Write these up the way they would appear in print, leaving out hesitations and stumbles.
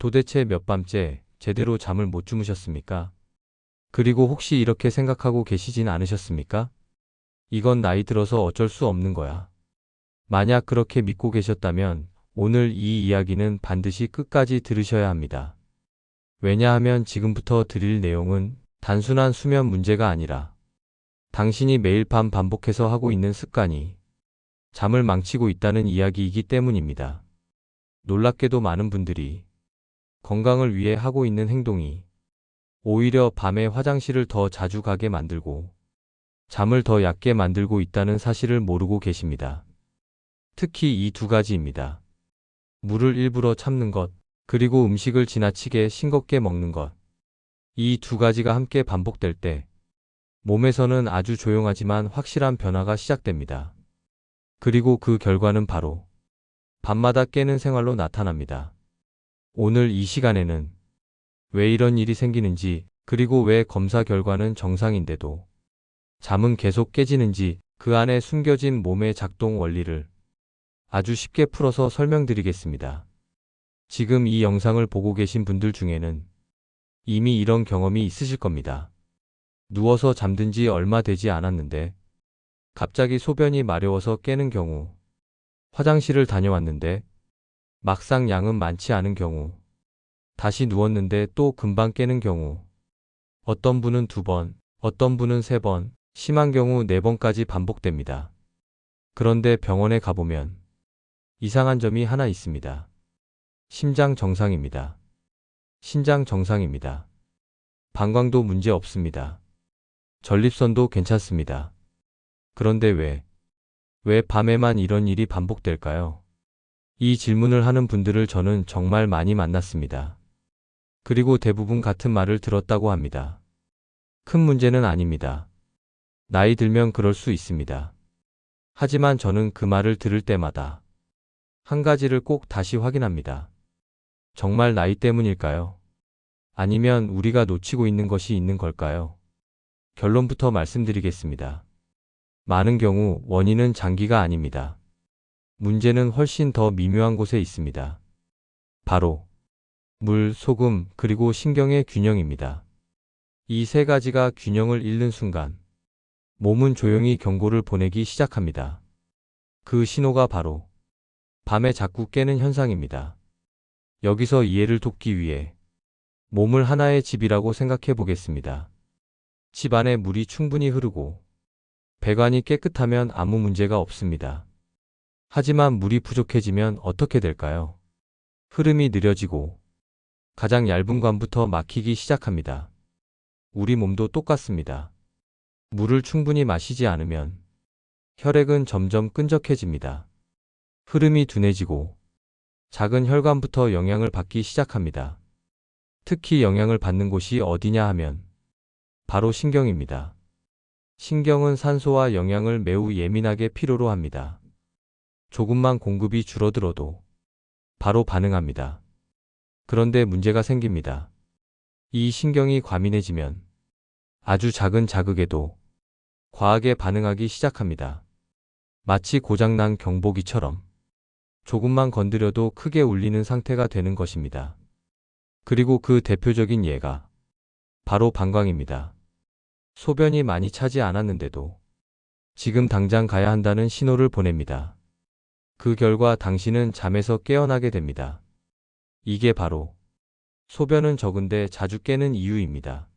도대체 몇 밤째 제대로 잠을 못 주무셨습니까? 그리고 혹시 이렇게 생각하고 계시진 않으셨습니까? 이건 나이 들어서 어쩔 수 없는 거야. 만약 그렇게 믿고 계셨다면 오늘 이 이야기는 반드시 끝까지 들으셔야 합니다. 왜냐하면 지금부터 드릴 내용은 단순한 수면 문제가 아니라 당신이 매일 밤 반복해서 하고 있는 습관이 잠을 망치고 있다는 이야기이기 때문입니다. 놀랍게도 많은 분들이 건강을 위해 하고 있는 행동이 오히려 밤에 화장실을 더 자주 가게 만들고 잠을 더 얕게 만들고 있다는 사실을 모르고 계십니다. 특히 이 두 가지입니다. 물을 일부러 참는 것, 그리고 음식을 지나치게 싱겁게 먹는 것. 이 두 가지가 함께 반복될 때 몸에서는 아주 조용하지만 확실한 변화가 시작됩니다. 그리고 그 결과는 바로 밤마다 깨는 생활로 나타납니다. 오늘 이 시간에는 왜 이런 일이 생기는지, 그리고 왜 검사 결과는 정상인데도 잠은 계속 깨지는지, 그 안에 숨겨진 몸의 작동 원리를 아주 쉽게 풀어서 설명드리겠습니다. 지금 이 영상을 보고 계신 분들 중에는 이미 이런 경험이 있으실 겁니다. 누워서 잠든 지 얼마 되지 않았는데 갑자기 소변이 마려워서 깨는 경우, 화장실을 다녀왔는데 막상 양은 많지 않은 경우, 다시 누웠는데 또 금방 깨는 경우, 어떤 분은 2번, 어떤 분은 3번, 심한 경우 4번까지 반복됩니다. 그런데 병원에 가보면 이상한 점이 하나 있습니다. 심장 정상입니다. 신장 정상입니다. 방광도 문제 없습니다. 전립선도 괜찮습니다. 그런데 왜 밤에만 이런 일이 반복될까요? 이 질문을 하는 분들을 저는 정말 많이 만났습니다. 그리고 대부분 같은 말을 들었다고 합니다. 큰 문제는 아닙니다. 나이 들면 그럴 수 있습니다. 하지만 저는 그 말을 들을 때마다 한 가지를 꼭 다시 확인합니다. 정말 나이 때문일까요? 아니면 우리가 놓치고 있는 것이 있는 걸까요? 결론부터 말씀드리겠습니다. 많은 경우 원인은 장기가 아닙니다. 문제는 훨씬 더 미묘한 곳에 있습니다. 바로 물, 소금, 그리고 신경의 균형입니다. 이 세 가지가 균형을 잃는 순간 몸은 조용히 경고를 보내기 시작합니다. 그 신호가 바로 밤에 자꾸 깨는 현상입니다. 여기서 이해를 돕기 위해 몸을 하나의 집이라고 생각해 보겠습니다. 집 안에 물이 충분히 흐르고 배관이 깨끗하면 아무 문제가 없습니다. 하지만 물이 부족해지면 어떻게 될까요? 흐름이 느려지고 가장 얇은 관부터 막히기 시작합니다. 우리 몸도 똑같습니다. 물을 충분히 마시지 않으면 혈액은 점점 끈적해집니다. 흐름이 둔해지고 작은 혈관부터 영향을 받기 시작합니다. 특히 영향을 받는 곳이 어디냐 하면 바로 신경입니다. 신경은 산소와 영양을 매우 예민하게 필요로 합니다. 조금만 공급이 줄어들어도 바로 반응합니다. 그런데 문제가 생깁니다. 이 신경이 과민해지면 아주 작은 자극에도 과하게 반응하기 시작합니다. 마치 고장난 경보기처럼 조금만 건드려도 크게 울리는 상태가 되는 것입니다. 그리고 그 대표적인 예가 바로 방광입니다. 소변이 많이 차지 않았는데도 지금 당장 가야 한다는 신호를 보냅니다. 그 결과 당신은 잠에서 깨어나게 됩니다. 이게 바로 소변은 적은데 자주 깨는 이유입니다.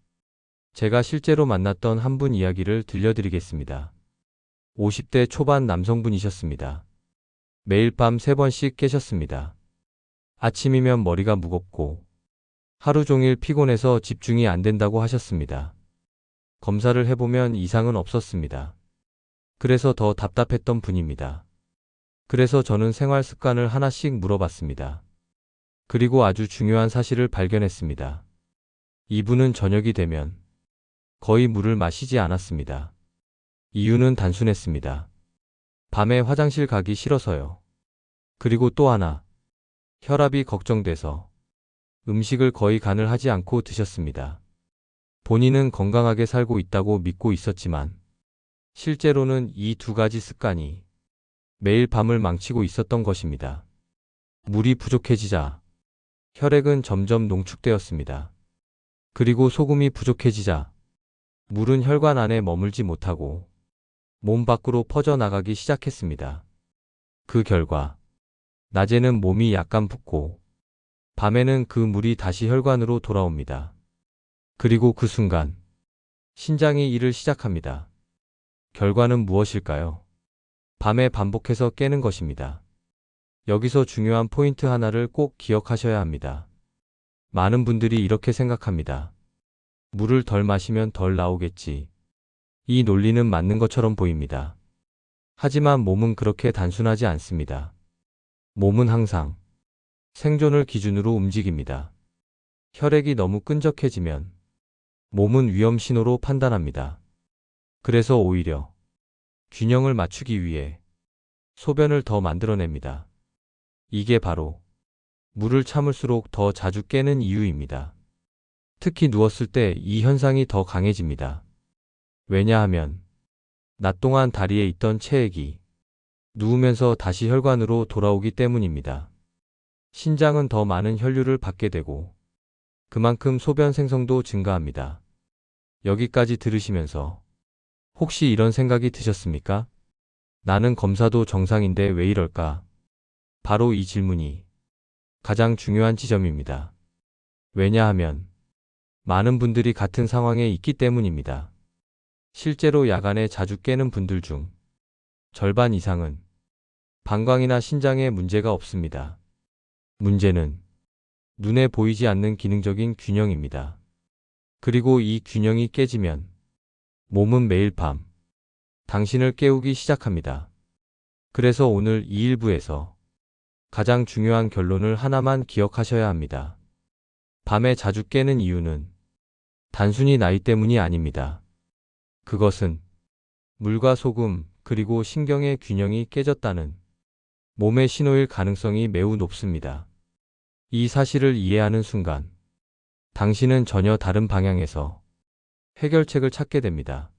제가 실제로 만났던 한 분 이야기를 들려드리겠습니다. 50대 초반 남성분이셨습니다. 매일 밤 3번씩 깨셨습니다. 아침이면 머리가 무겁고 하루 종일 피곤해서 집중이 안 된다고 하셨습니다. 검사를 해보면 이상은 없었습니다. 그래서 더 답답했던 분입니다. 그래서 저는 생활 습관을 하나씩 물어봤습니다. 그리고 아주 중요한 사실을 발견했습니다. 이분은 저녁이 되면 거의 물을 마시지 않았습니다. 이유는 단순했습니다. 밤에 화장실 가기 싫어서요. 그리고 또 하나, 혈압이 걱정돼서 음식을 거의 간을 하지 않고 드셨습니다. 본인은 건강하게 살고 있다고 믿고 있었지만 실제로는 이 두 가지 습관이 매일 밤을 망치고 있었던 것입니다. 물이 부족해지자 혈액은 점점 농축되었습니다. 그리고 소금이 부족해지자 물은 혈관 안에 머물지 못하고 몸 밖으로 퍼져나가기 시작했습니다. 그 결과 낮에는 몸이 약간 붓고 밤에는 그 물이 다시 혈관으로 돌아옵니다. 그리고 그 순간 신장이 일을 시작합니다. 결과는 무엇일까요? 밤에 반복해서 깨는 것입니다. 여기서 중요한 포인트 하나를 꼭 기억하셔야 합니다. 많은 분들이 이렇게 생각합니다. 물을 덜 마시면 덜 나오겠지. 이 논리는 맞는 것처럼 보입니다. 하지만 몸은 그렇게 단순하지 않습니다. 몸은 항상 생존을 기준으로 움직입니다. 혈액이 너무 끈적해지면 몸은 위험 신호로 판단합니다. 그래서 오히려 균형을 맞추기 위해 소변을 더 만들어냅니다. 이게 바로 물을 참을수록 더 자주 깨는 이유입니다. 특히 누웠을 때 이 현상이 더 강해집니다. 왜냐하면 낮 동안 다리에 있던 체액이 누우면서 다시 혈관으로 돌아오기 때문입니다. 신장은 더 많은 혈류를 받게 되고 그만큼 소변 생성도 증가합니다. 여기까지 들으시면서 혹시 이런 생각이 드셨습니까? 나는 검사도 정상인데 왜 이럴까? 바로 이 질문이 가장 중요한 지점입니다. 왜냐하면 많은 분들이 같은 상황에 있기 때문입니다. 실제로 야간에 자주 깨는 분들 중 절반 이상은 방광이나 신장에 문제가 없습니다. 문제는 눈에 보이지 않는 기능적인 균형입니다. 그리고 이 균형이 깨지면 몸은 매일 밤 당신을 깨우기 시작합니다. 그래서 오늘 이 일부에서 가장 중요한 결론을 하나만 기억하셔야 합니다. 밤에 자주 깨는 이유는 단순히 나이 때문이 아닙니다. 그것은 물과 소금 그리고 신경의 균형이 깨졌다는 몸의 신호일 가능성이 매우 높습니다. 이 사실을 이해하는 순간 당신은 전혀 다른 방향에서 해결책을 찾게 됩니다.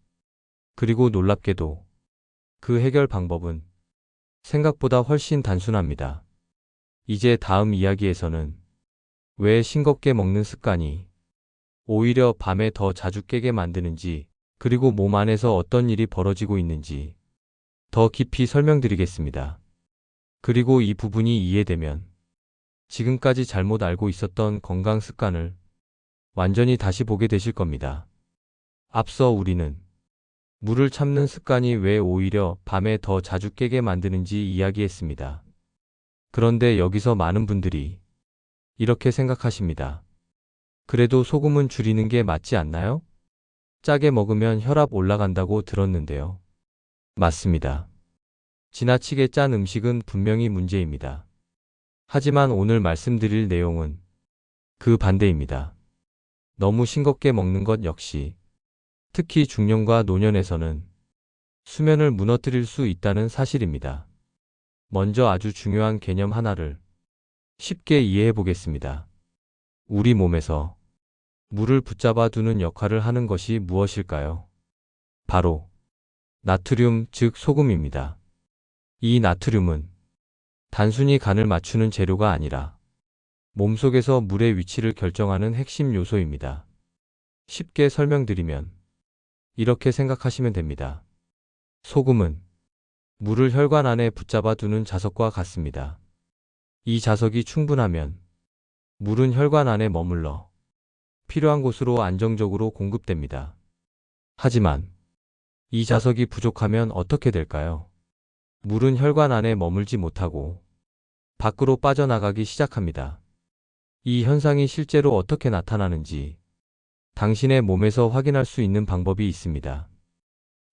그리고 놀랍게도 그 해결 방법은 생각보다 훨씬 단순합니다. 이제 다음 이야기에서는 왜 싱겁게 먹는 습관이 오히려 밤에 더 자주 깨게 만드는지, 그리고 몸 안에서 어떤 일이 벌어지고 있는지 더 깊이 설명드리겠습니다. 그리고 이 부분이 이해되면 지금까지 잘못 알고 있었던 건강 습관을 완전히 다시 보게 되실 겁니다. 앞서 우리는 물을 참는 습관이 왜 오히려 밤에 더 자주 깨게 만드는지 이야기했습니다. 그런데 여기서 많은 분들이 이렇게 생각하십니다. 그래도 소금은 줄이는 게 맞지 않나요? 짜게 먹으면 혈압 올라간다고 들었는데요. 맞습니다. 지나치게 짠 음식은 분명히 문제입니다. 하지만 오늘 말씀드릴 내용은 그 반대입니다. 너무 싱겁게 먹는 것 역시 특히 중년과 노년에서는 수면을 무너뜨릴 수 있다는 사실입니다. 먼저 아주 중요한 개념 하나를 쉽게 이해해 보겠습니다. 우리 몸에서 물을 붙잡아 두는 역할을 하는 것이 무엇일까요? 바로 나트륨, 즉 소금입니다. 이 나트륨은 단순히 간을 맞추는 재료가 아니라 몸속에서 물의 위치를 결정하는 핵심 요소입니다. 쉽게 설명드리면 이렇게 생각하시면 됩니다. 소금은 물을 혈관 안에 붙잡아 두는 자석과 같습니다. 이 자석이 충분하면 물은 혈관 안에 머물러 필요한 곳으로 안정적으로 공급됩니다. 하지만 이 자석이 부족하면 어떻게 될까요? 물은 혈관 안에 머물지 못하고 밖으로 빠져나가기 시작합니다. 이 현상이 실제로 어떻게 나타나는지 당신의 몸에서 확인할 수 있는 방법이 있습니다.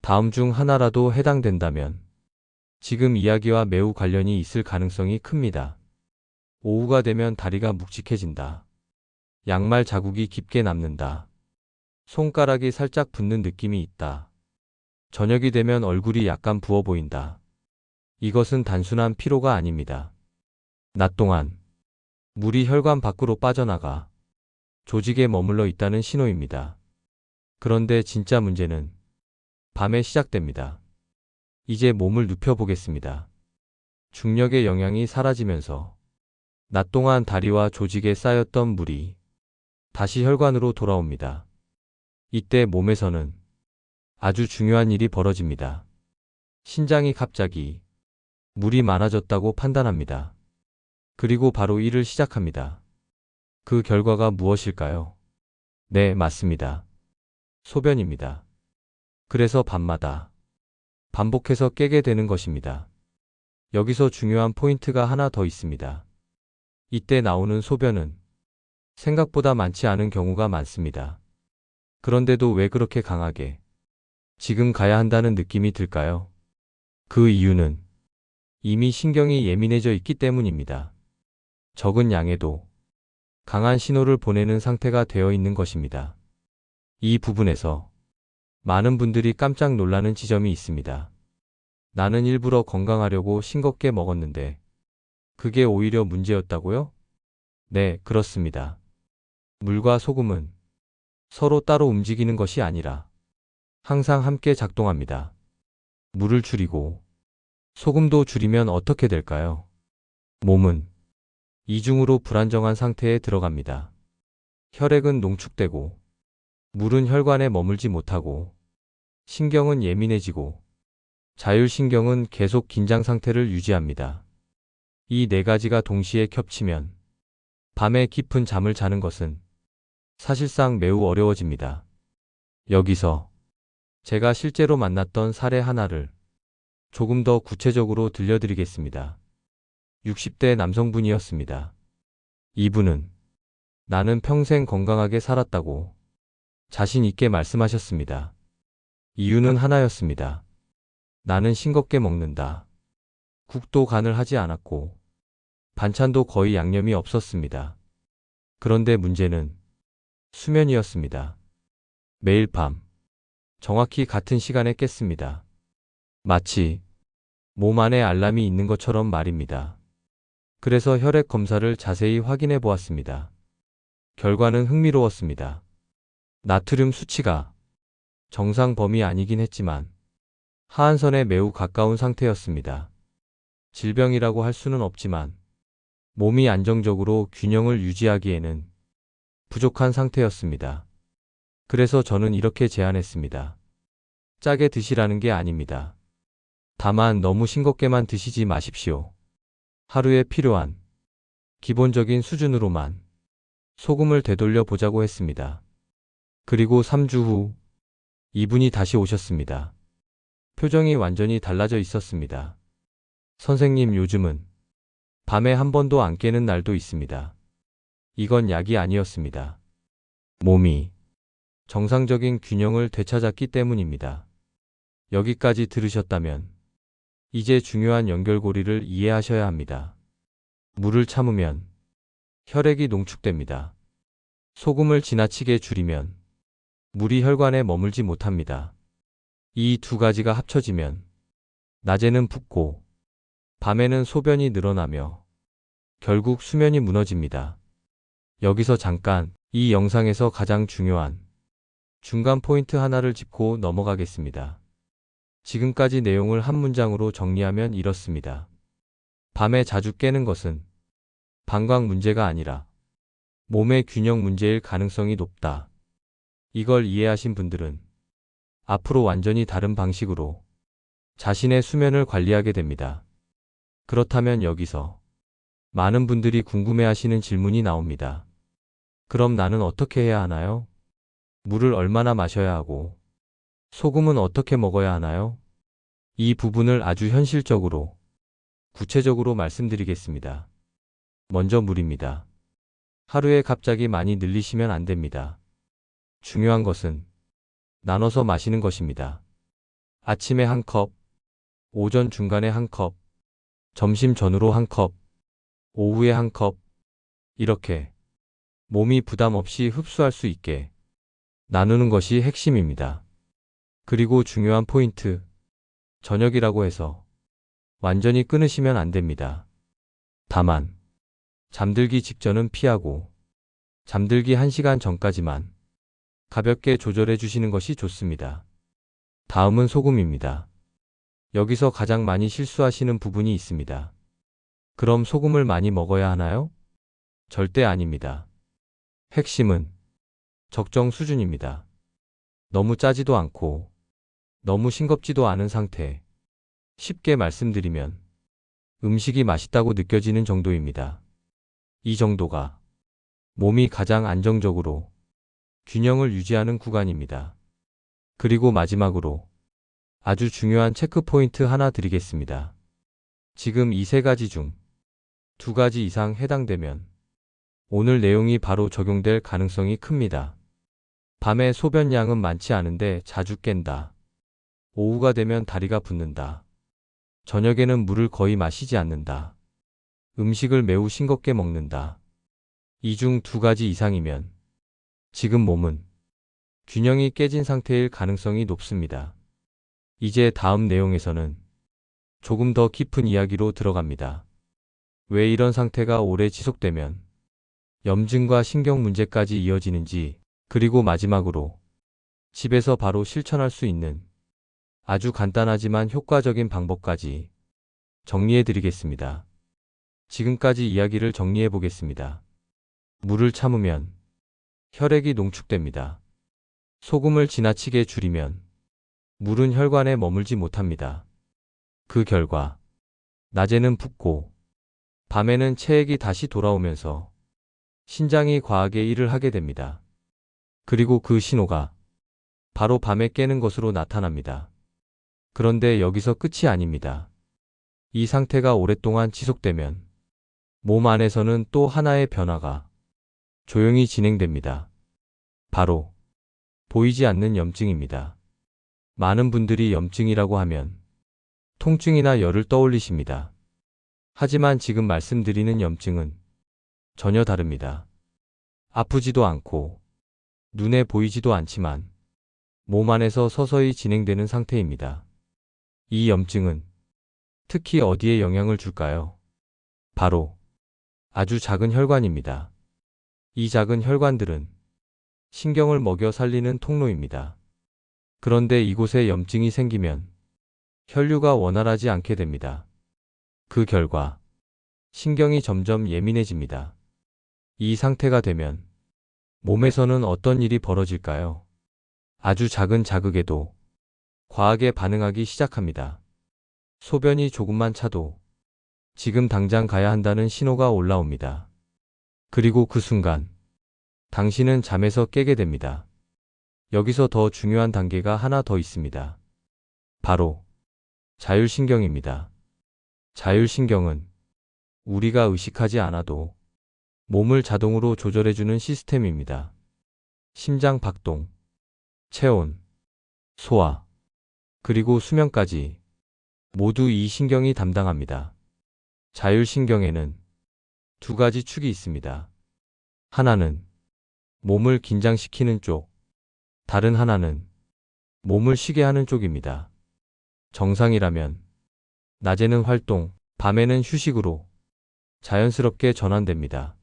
다음 중 하나라도 해당된다면 지금 이야기와 매우 관련이 있을 가능성이 큽니다. 오후가 되면 다리가 묵직해진다. 양말 자국이 깊게 남는다. 손가락이 살짝 붓는 느낌이 있다. 저녁이 되면 얼굴이 약간 부어 보인다. 이것은 단순한 피로가 아닙니다. 낮 동안 물이 혈관 밖으로 빠져나가 조직에 머물러 있다는 신호입니다. 그런데 진짜 문제는 밤에 시작됩니다. 이제 몸을 눕혀보겠습니다. 중력의 영향이 사라지면서 낮 동안 다리와 조직에 쌓였던 물이 다시 혈관으로 돌아옵니다. 이때 몸에서는 아주 중요한 일이 벌어집니다. 신장이 갑자기 물이 많아졌다고 판단합니다. 그리고 바로 일을 시작합니다. 그 결과가 무엇일까요? 네, 맞습니다. 소변입니다. 그래서 밤마다 반복해서 깨게 되는 것입니다. 여기서 중요한 포인트가 하나 더 있습니다. 이때 나오는 소변은 생각보다 많지 않은 경우가 많습니다. 그런데도 왜 그렇게 강하게 지금 가야 한다는 느낌이 들까요? 그 이유는 이미 신경이 예민해져 있기 때문입니다. 적은 양에도 강한 신호를 보내는 상태가 되어 있는 것입니다. 이 부분에서 많은 분들이 깜짝 놀라는 지점이 있습니다. 나는 일부러 건강하려고 싱겁게 먹었는데 그게 오히려 문제였다고요? 네, 그렇습니다. 물과 소금은 서로 따로 움직이는 것이 아니라 항상 함께 작동합니다. 물을 줄이고 소금도 줄이면 어떻게 될까요? 몸은 이중으로 불안정한 상태에 들어갑니다. 혈액은 농축되고 물은 혈관에 머물지 못하고 신경은 예민해지고 자율신경은 계속 긴장 상태를 유지합니다. 이 네 가지가 동시에 겹치면 밤에 깊은 잠을 자는 것은 사실상 매우 어려워집니다. 여기서 제가 실제로 만났던 사례 하나를 조금 더 구체적으로 들려드리겠습니다. 60대 남성분이었습니다. 이분은 나는 평생 건강하게 살았다고 자신 있게 말씀하셨습니다. 이유는 하나였습니다. 나는 싱겁게 먹는다. 국도 간을 하지 않았고 반찬도 거의 양념이 없었습니다. 그런데 문제는 수면이었습니다. 매일 밤 정확히 같은 시간에 깼습니다. 마치 몸 안에 알람이 있는 것처럼 말입니다. 그래서 혈액 검사를 자세히 확인해 보았습니다. 결과는 흥미로웠습니다. 나트륨 수치가 정상 범위 아니긴 했지만 하한선에 매우 가까운 상태였습니다. 질병이라고 할 수는 없지만 몸이 안정적으로 균형을 유지하기에는 부족한 상태였습니다. 그래서 저는 이렇게 제안했습니다. 짜게 드시라는 게 아닙니다. 다만 너무 싱겁게만 드시지 마십시오. 하루에 필요한 기본적인 수준으로만 소금을 되돌려 보자고 했습니다. 그리고 3주 후 이분이 다시 오셨습니다. 표정이 완전히 달라져 있었습니다. 선생님, 요즘은 밤에 한 번도 안 깨는 날도 있습니다. 이건 약이 아니었습니다. 몸이 정상적인 균형을 되찾았기 때문입니다. 여기까지 들으셨다면 이제 중요한 연결고리를 이해하셔야 합니다. 물을 참으면 혈액이 농축됩니다. 소금을 지나치게 줄이면 물이 혈관에 머물지 못합니다. 이 두 가지가 합쳐지면 낮에는 붓고 밤에는 소변이 늘어나며 결국 수면이 무너집니다. 여기서 잠깐 이 영상에서 가장 중요한 중간 포인트 하나를 짚고 넘어가겠습니다. 지금까지 내용을 한 문장으로 정리하면 이렇습니다. 밤에 자주 깨는 것은 방광 문제가 아니라 몸의 균형 문제일 가능성이 높다. 이걸 이해하신 분들은 앞으로 완전히 다른 방식으로 자신의 수면을 관리하게 됩니다. 그렇다면 여기서 많은 분들이 궁금해하시는 질문이 나옵니다. 그럼 나는 어떻게 해야 하나요? 물을 얼마나 마셔야 하고 소금은 어떻게 먹어야 하나요? 이 부분을 아주 현실적으로 구체적으로 말씀드리겠습니다. 먼저 물입니다. 하루에 갑자기 많이 늘리시면 안 됩니다. 중요한 것은 나눠서 마시는 것입니다. 아침에 한 컵, 오전 중간에 한 컵, 점심 전후로 한 컵, 오후에 한 컵, 이렇게 몸이 부담 없이 흡수할 수 있게 나누는 것이 핵심입니다. 그리고 중요한 포인트, 저녁이라고 해서 완전히 끊으시면 안 됩니다. 다만 잠들기 직전은 피하고 잠들기 1시간 전까지만 가볍게 조절해 주시는 것이 좋습니다. 다음은 소금입니다. 여기서 가장 많이 실수하시는 부분이 있습니다. 그럼 소금을 많이 먹어야 하나요? 절대 아닙니다. 핵심은 적정 수준입니다. 너무 짜지도 않고 너무 싱겁지도 않은 상태. 쉽게 말씀드리면 음식이 맛있다고 느껴지는 정도입니다. 이 정도가 몸이 가장 안정적으로 균형을 유지하는 구간입니다. 그리고 마지막으로 아주 중요한 체크포인트 하나 드리겠습니다. 지금 이 세 가지 중 두 가지 이상 해당되면 오늘 내용이 바로 적용될 가능성이 큽니다. 밤에 소변량은 많지 않은데 자주 깬다. 오후가 되면 다리가 붓는다. 저녁에는 물을 거의 마시지 않는다. 음식을 매우 싱겁게 먹는다. 이 중 두 가지 이상이면 지금 몸은 균형이 깨진 상태일 가능성이 높습니다. 이제 다음 내용에서는 조금 더 깊은 이야기로 들어갑니다. 왜 이런 상태가 오래 지속되면 염증과 신경 문제까지 이어지는지, 그리고 마지막으로 집에서 바로 실천할 수 있는 아주 간단하지만 효과적인 방법까지 정리해 드리겠습니다. 지금까지 이야기를 정리해 보겠습니다. 물을 참으면 혈액이 농축됩니다. 소금을 지나치게 줄이면 물은 혈관에 머물지 못합니다. 그 결과 낮에는 붓고 밤에는 체액이 다시 돌아오면서 신장이 과하게 일을 하게 됩니다. 그리고 그 신호가 바로 밤에 깨는 것으로 나타납니다. 그런데 여기서 끝이 아닙니다. 이 상태가 오랫동안 지속되면 몸 안에서는 또 하나의 변화가 조용히 진행됩니다. 바로 보이지 않는 염증입니다. 많은 분들이 염증이라고 하면 통증이나 열을 떠올리십니다. 하지만 지금 말씀드리는 염증은 전혀 다릅니다. 아프지도 않고 눈에 보이지도 않지만 몸 안에서 서서히 진행되는 상태입니다. 이 염증은 특히 어디에 영향을 줄까요? 바로 아주 작은 혈관입니다. 이 작은 혈관들은 신경을 먹여 살리는 통로입니다. 그런데 이곳에 염증이 생기면 혈류가 원활하지 않게 됩니다. 그 결과 신경이 점점 예민해집니다. 이 상태가 되면 몸에서는 어떤 일이 벌어질까요? 아주 작은 자극에도 과하게 반응하기 시작합니다. 소변이 조금만 차도 지금 당장 가야 한다는 신호가 올라옵니다. 그리고 그 순간 당신은 잠에서 깨게 됩니다. 여기서 더 중요한 단계가 하나 더 있습니다. 바로 자율신경입니다. 자율신경은 우리가 의식하지 않아도 몸을 자동으로 조절해주는 시스템입니다. 심장 박동, 체온, 소화, 그리고 수면까지 모두 이 신경이 담당합니다. 자율신경에는 두 가지 축이 있습니다. 하나는 몸을 긴장시키는 쪽, 다른 하나는 몸을 쉬게 하는 쪽입니다. 정상이라면 낮에는 활동, 밤에는 휴식으로 자연스럽게 전환됩니다.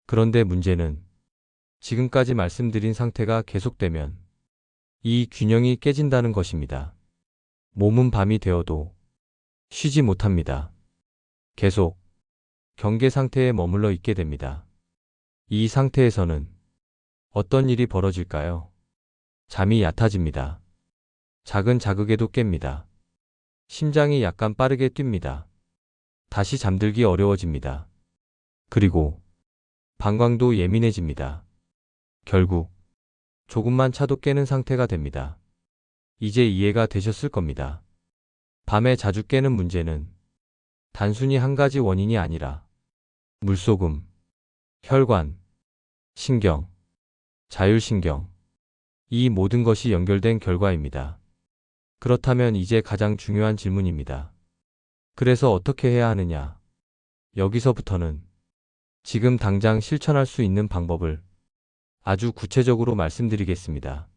그런데 문제는 지금까지 말씀드린 상태가 계속되면 이 균형이 깨진다는 것입니다. 몸은 밤이 되어도 쉬지 못합니다. 계속 경계 상태에 머물러 있게 됩니다. 이 상태에서는 어떤 일이 벌어질까요? 잠이 얕아집니다. 작은 자극에도 깹니다. 심장이 약간 빠르게 뜁니다. 다시 잠들기 어려워집니다. 그리고 방광도 예민해집니다. 결국 조금만 차도 깨는 상태가 됩니다. 이제 이해가 되셨을 겁니다. 밤에 자주 깨는 문제는 단순히 한 가지 원인이 아니라 물소금, 혈관, 신경, 자율신경, 이 모든 것이 연결된 결과입니다. 그렇다면 이제 가장 중요한 질문입니다. 그래서 어떻게 해야 하느냐? 여기서부터는 지금 당장 실천할 수 있는 방법을 아주 구체적으로 말씀드리겠습니다.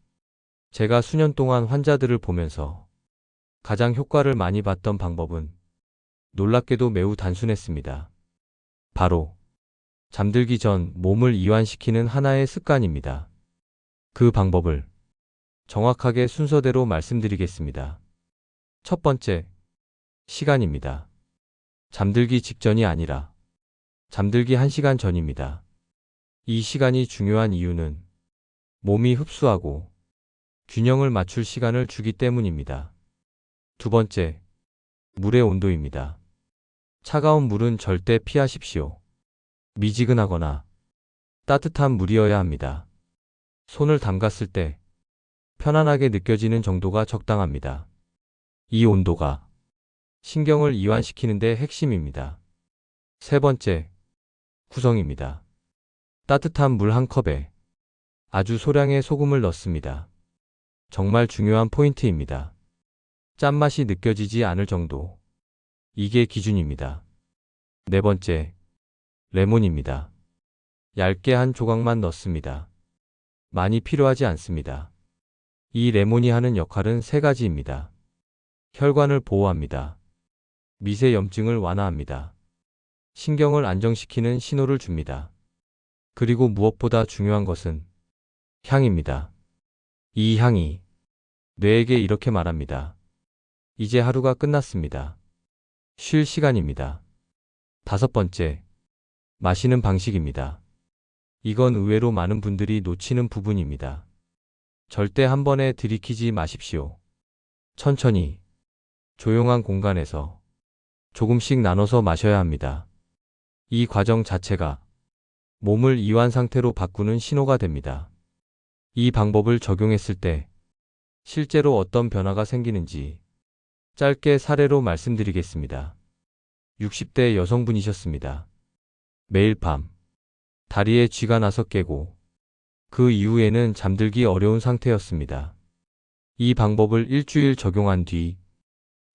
제가 수년 동안 환자들을 보면서 가장 효과를 많이 봤던 방법은 놀랍게도 매우 단순했습니다. 바로 잠들기 전 몸을 이완시키는 하나의 습관입니다. 그 방법을 정확하게 순서대로 말씀드리겠습니다. 첫 번째, 시간입니다. 잠들기 직전이 아니라 잠들기 1시간 전입니다. 이 시간이 중요한 이유는 몸이 흡수하고 균형을 맞출 시간을 주기 때문입니다. 두 번째, 물의 온도입니다. 차가운 물은 절대 피하십시오. 미지근하거나 따뜻한 물이어야 합니다. 손을 담갔을 때 편안하게 느껴지는 정도가 적당합니다. 이 온도가 신경을 이완시키는 데 핵심입니다. 세 번째, 구성입니다. 따뜻한 물 한 컵에 아주 소량의 소금을 넣습니다. 정말 중요한 포인트입니다. 짠맛이 느껴지지 않을 정도. 이게 기준입니다. 네 번째, 레몬입니다. 얇게 한 조각만 넣습니다. 많이 필요하지 않습니다. 이 레몬이 하는 역할은 세 가지입니다. 혈관을 보호합니다. 미세 염증을 완화합니다. 신경을 안정시키는 신호를 줍니다. 그리고 무엇보다 중요한 것은 향입니다. 이 향이 뇌에게 이렇게 말합니다. 이제 하루가 끝났습니다. 쉴 시간입니다. 다섯 번째, 마시는 방식입니다. 이건 의외로 많은 분들이 놓치는 부분입니다. 절대 한 번에 들이키지 마십시오. 천천히, 조용한 공간에서 조금씩 나눠서 마셔야 합니다. 이 과정 자체가 몸을 이완 상태로 바꾸는 신호가 됩니다. 이 방법을 적용했을 때 실제로 어떤 변화가 생기는지 짧게 사례로 말씀드리겠습니다. 60대 여성분이셨습니다. 매일 밤 다리에 쥐가 나서 깨고 그 이후에는 잠들기 어려운 상태였습니다. 이 방법을 일주일 적용한 뒤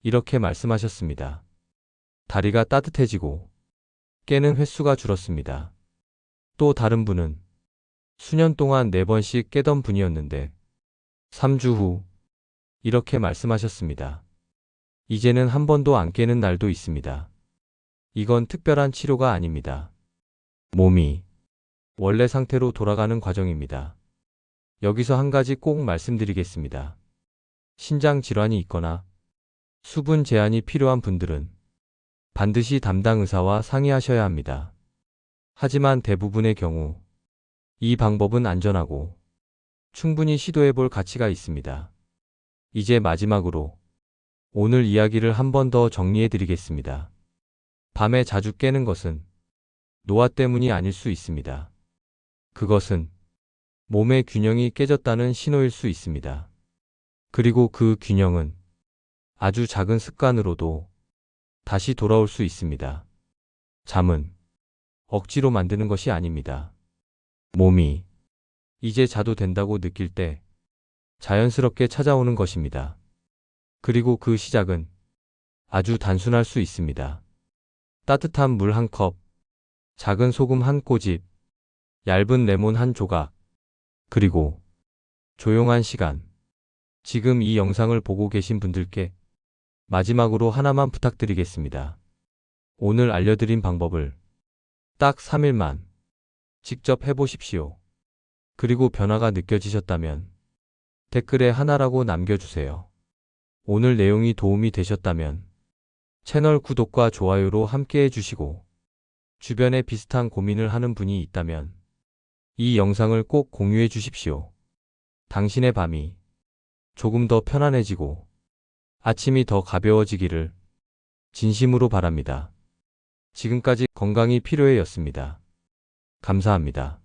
이렇게 말씀하셨습니다. 다리가 따뜻해지고 깨는 횟수가 줄었습니다. 또 다른 분은 수년 동안 4번씩 깨던 분이었는데 3주 후 이렇게 말씀하셨습니다. 이제는 한 번도 안 깨는 날도 있습니다. 이건 특별한 치료가 아닙니다. 몸이 원래 상태로 돌아가는 과정입니다. 여기서 한 가지 꼭 말씀드리겠습니다. 신장 질환이 있거나 수분 제한이 필요한 분들은 반드시 담당 의사와 상의하셔야 합니다. 하지만 대부분의 경우 이 방법은 안전하고 충분히 시도해 볼 가치가 있습니다. 이제 마지막으로 오늘 이야기를 한 번 더 정리해 드리겠습니다. 밤에 자주 깨는 것은 노화 때문이 아닐 수 있습니다. 그것은 몸의 균형이 깨졌다는 신호일 수 있습니다. 그리고 그 균형은 아주 작은 습관으로도 다시 돌아올 수 있습니다. 잠은 억지로 만드는 것이 아닙니다. 몸이 이제 자도 된다고 느낄 때 자연스럽게 찾아오는 것입니다. 그리고 그 시작은 아주 단순할 수 있습니다. 따뜻한 물 한 컵, 작은 소금 한 꼬집, 얇은 레몬 한 조각, 그리고 조용한 시간. 지금 이 영상을 보고 계신 분들께 마지막으로 하나만 부탁드리겠습니다. 오늘 알려드린 방법을 딱 3일만 직접 해보십시오. 그리고 변화가 느껴지셨다면 댓글에 하나라고 남겨주세요. 오늘 내용이 도움이 되셨다면 채널 구독과 좋아요로 함께 해주시고 주변에 비슷한 고민을 하는 분이 있다면 이 영상을 꼭 공유해 주십시오. 당신의 밤이 조금 더 편안해지고 아침이 더 가벼워지기를 진심으로 바랍니다. 지금까지 건강이 필요해였습니다. 감사합니다.